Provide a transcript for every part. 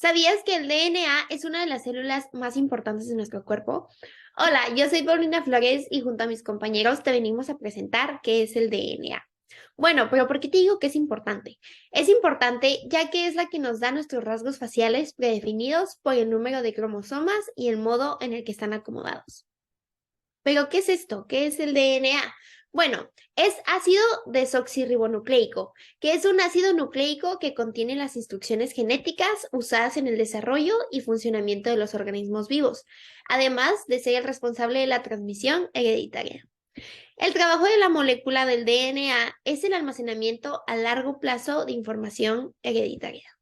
¿Sabías que el DNA es una de las células más importantes de nuestro cuerpo? Hola, yo soy Paulina Flores y junto a mis compañeros te venimos a presentar qué es el DNA. Bueno, pero ¿por qué te digo que es importante? Es importante ya que es la que nos da nuestros rasgos faciales predefinidos por el número de cromosomas y el modo en el que están acomodados. Pero, ¿qué es esto? ¿Qué es el DNA? Bueno, es ácido desoxirribonucleico, que es un ácido nucleico que contiene las instrucciones genéticas usadas en el desarrollo y funcionamiento de los organismos vivos, además de ser el responsable de la transmisión hereditaria. El trabajo de la molécula del DNA es el almacenamiento a largo plazo de información hereditaria.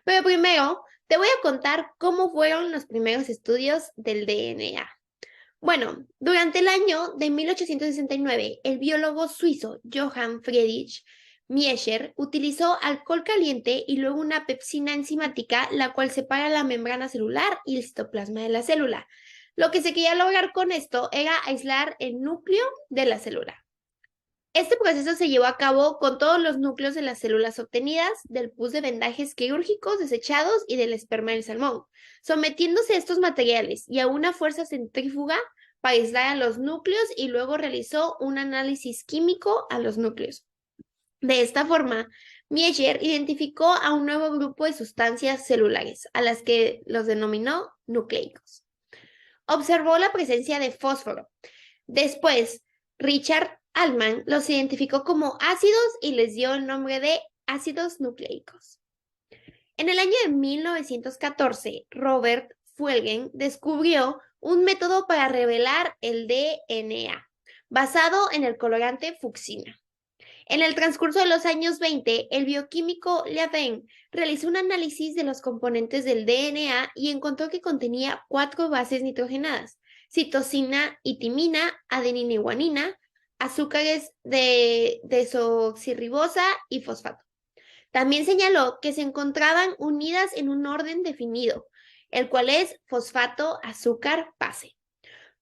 Pero primero, te voy a contar cómo fueron los primeros estudios del DNA. Bueno, durante el año de 1869, el biólogo suizo Johann Friedrich Miescher utilizó alcohol caliente y luego una pepsina enzimática, la cual separa la membrana celular y el citoplasma de la célula. Lo que se quería lograr con esto era aislar el núcleo de la célula. Este proceso se llevó a cabo con todos los núcleos de las células obtenidas del pus de vendajes quirúrgicos desechados y del esperma del salmón, sometiéndose a estos materiales y a una fuerza centrífuga para aislar a los núcleos y luego realizó un análisis químico a los núcleos. De esta forma, Miescher identificó a un nuevo grupo de sustancias celulares, a las que los denominó nucleicos. Observó la presencia de fósforo. Después, Richard Altman los identificó como ácidos y les dio el nombre de ácidos nucleicos. En el año de 1914, Robert Fuelgen descubrió un método para revelar el DNA, basado en el colorante fucsina. En el transcurso de los años 20, el bioquímico Levin realizó un análisis de los componentes del DNA y encontró que contenía 4 bases nitrogenadas: citosina y timina, adenina y guanina, azúcares de desoxirribosa y fosfato. También señaló que se encontraban unidas en un orden definido, el cual es fosfato, azúcar, base,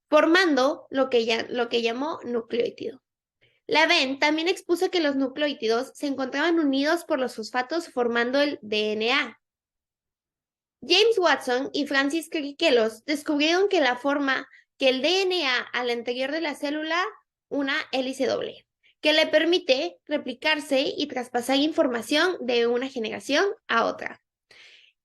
formando lo que llamó nucleótido. Lavenne también expuso que los nucleótidos se encontraban unidos por los fosfatos formando el DNA. James Watson y Francis Crick descubrieron que la forma que el DNA al interior de la célula una hélice doble, que le permite replicarse y traspasar información de una generación a otra.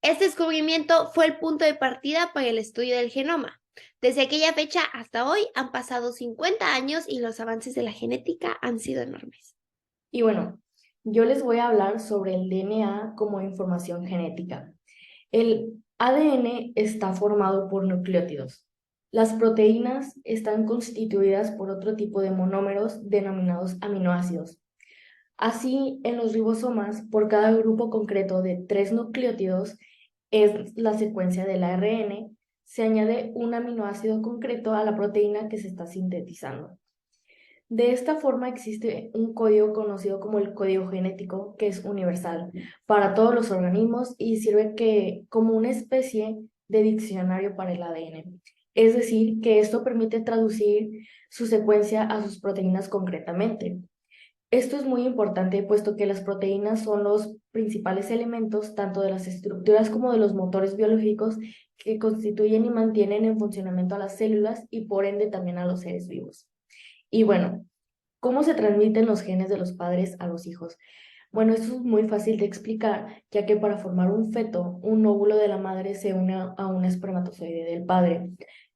Este descubrimiento fue el punto de partida para el estudio del genoma. Desde aquella fecha hasta hoy han pasado 50 años y los avances de la genética han sido enormes. Y bueno, yo les voy a hablar sobre el DNA como información genética. El ADN está formado por nucleótidos. Las proteínas están constituidas por otro tipo de monómeros denominados aminoácidos. Así, en los ribosomas, por cada grupo concreto de 3 nucleótidos, es la secuencia del ARN, se añade un aminoácido concreto a la proteína que se está sintetizando. De esta forma existe un código conocido como el código genético, que es universal para todos los organismos y sirve como una especie de diccionario para el ADN. Es decir, que esto permite traducir su secuencia a sus proteínas concretamente. Esto es muy importante puesto que las proteínas son los principales elementos tanto de las estructuras como de los motores biológicos que constituyen y mantienen en funcionamiento a las células y por ende también a los seres vivos. Y bueno, ¿cómo se transmiten los genes de los padres a los hijos? Bueno, esto es muy fácil de explicar, ya que para formar un feto, un óvulo de la madre se une a un espermatozoide del padre.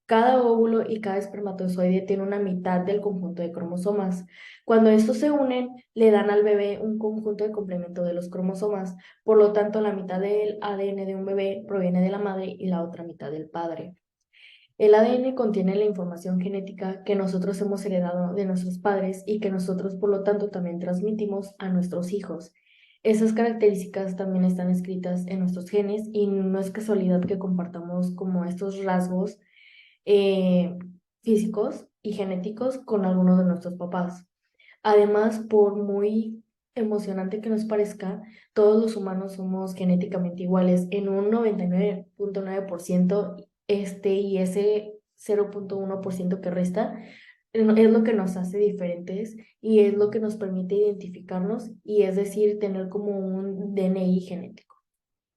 Cada óvulo y cada espermatozoide tiene una mitad del conjunto de cromosomas. Cuando estos se unen, le dan al bebé un conjunto de complemento de los cromosomas. Por lo tanto, la mitad del ADN de un bebé proviene de la madre y la otra mitad del padre. El ADN contiene la información genética que nosotros hemos heredado de nuestros padres y que nosotros, por lo tanto, también transmitimos a nuestros hijos. Esas características también están escritas en nuestros genes y no es casualidad que compartamos como estos rasgos eh, físicos y genéticos con algunos de nuestros papás. Además, por muy emocionante que nos parezca, todos los humanos somos genéticamente iguales en un 99.9%, y ese 0.1% que resta es lo que nos hace diferentes y es lo que nos permite identificarnos y es decir, tener como un DNI genético.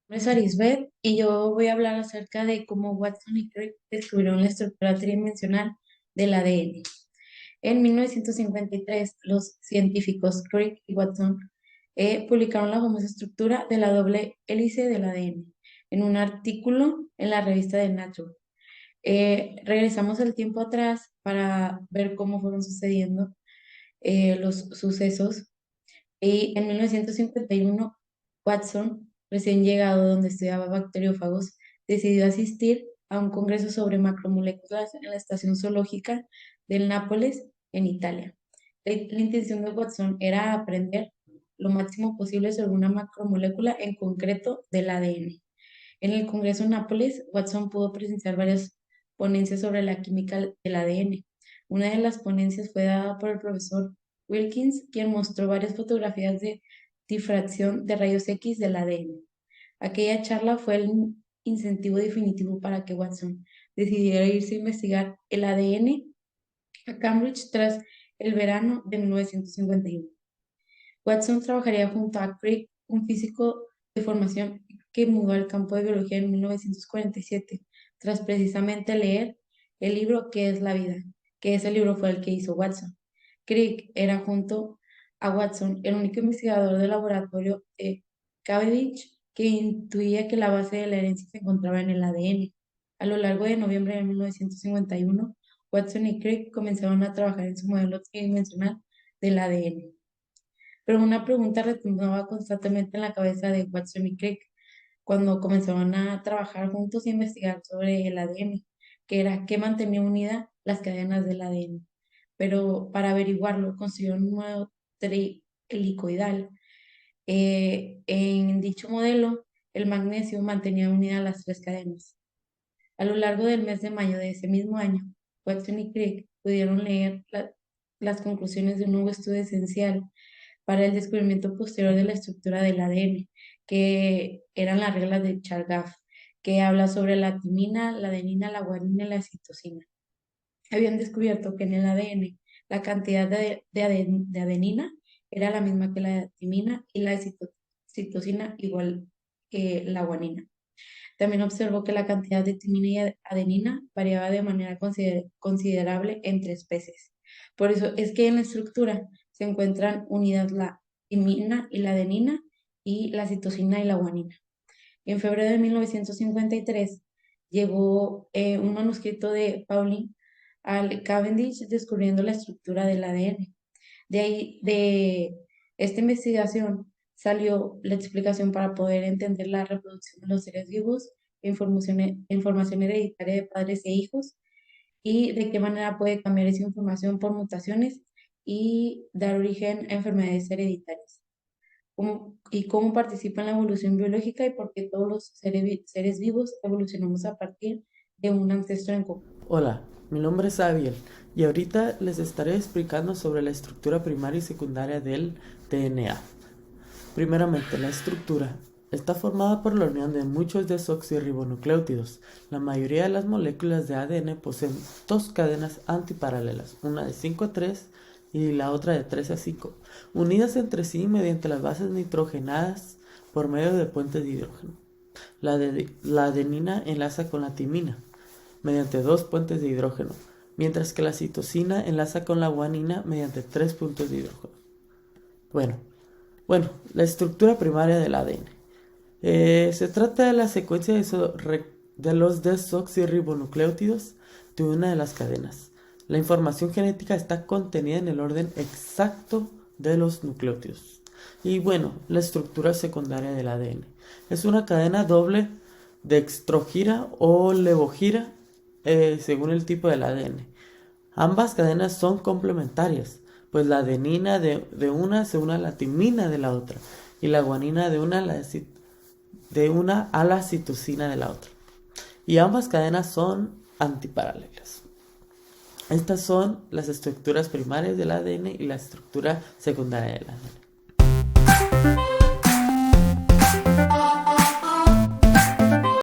Es Arisbet y yo voy a hablar acerca de cómo Watson y Crick descubrieron la estructura tridimensional del ADN. En 1953, los científicos Crick y Watson publicaron la famosa estructura de la doble hélice del ADN en un artículo en la revista de Nature. Regresamos el tiempo atrás para ver cómo fueron sucediendo los sucesos. Y en 1951, Watson, recién llegado donde estudiaba bacteriófagos, decidió asistir a un congreso sobre macromoléculas en la estación zoológica del Nápoles, en Italia. La intención de Watson era aprender lo máximo posible sobre una macromolécula, en concreto del ADN. En el Congreso de Nápoles, Watson pudo presenciar varias ponencias sobre la química del ADN. Una de las ponencias fue dada por el profesor Wilkins, quien mostró varias fotografías de difracción de rayos X del ADN. Aquella charla fue el incentivo definitivo para que Watson decidiera irse a investigar el ADN a Cambridge tras el verano de 1951. Watson trabajaría junto a Crick, un físico de formación que mudó al campo de biología en 1947, tras precisamente leer el libro ¿Qué es la vida?, que ese libro fue el que hizo Watson. Crick era, junto a Watson, el único investigador del laboratorio de Cavendish que intuía que la base de la herencia se encontraba en el ADN. A lo largo de noviembre de 1951, Watson y Crick comenzaron a trabajar en su modelo tridimensional del ADN. Pero una pregunta retumbaba constantemente en la cabeza de Watson y Crick cuando comenzaron a trabajar juntos y investigar sobre el ADN, que era qué mantenía unidas las cadenas del ADN. Pero para averiguarlo, construyeron un nuevo helicoidal. En dicho modelo, el magnesio mantenía unidas las tres cadenas. A lo largo del mes de mayo de ese mismo año, Watson y Crick pudieron leer las conclusiones de un nuevo estudio esencial para el descubrimiento posterior de la estructura del ADN, que eran las reglas de Chargaff, que habla sobre la timina, la adenina, la guanina y la citosina. Habían descubierto que en el ADN la cantidad de adenina era la misma que la timina y la citosina igual que la guanina. También observó que la cantidad de timina y adenina variaba de manera considerable entre especies. Por eso es que en la estructura se encuentran unidas la timina y la adenina y la citosina y la guanina. En febrero de 1953 llegó un manuscrito de Pauling al Cavendish descubriendo la estructura del ADN. De ahí, de esta investigación, salió la explicación para poder entender la reproducción de los seres vivos, información hereditaria de padres e hijos, y de qué manera puede cambiar esa información por mutaciones y dar origen a enfermedades hereditarias. Y cómo participa en la evolución biológica y por qué todos los seres vivos evolucionamos a partir de un ancestro en común. Hola, mi nombre es Abiel y ahorita les estaré explicando sobre la estructura primaria y secundaria del DNA. Primeramente, la estructura está formada por la unión de muchos desoxirribonucleótidos. La mayoría de las moléculas de ADN poseen dos cadenas antiparalelas, una de 5 a 3 y la otra de 3 a 5, unidas entre sí mediante las bases nitrogenadas por medio de puentes de hidrógeno. La adenina enlaza con la timina mediante 2 puentes de hidrógeno, mientras que la citosina enlaza con la guanina mediante 3 puntos de hidrógeno. Bueno, la estructura primaria del ADN. Se trata de la secuencia de los desoxirribonucleótidos de una de las cadenas. La información genética está contenida en el orden exacto de los nucleótidos. Y bueno, la estructura secundaria del ADN. Es una cadena doble dextrogira o levogira según el tipo del ADN. Ambas cadenas son complementarias, pues la adenina de una se une a la timina de la otra y la guanina de una a la citosina de la otra. Y ambas cadenas son antiparalelas. Estas son las estructuras primarias del ADN y la estructura secundaria del ADN.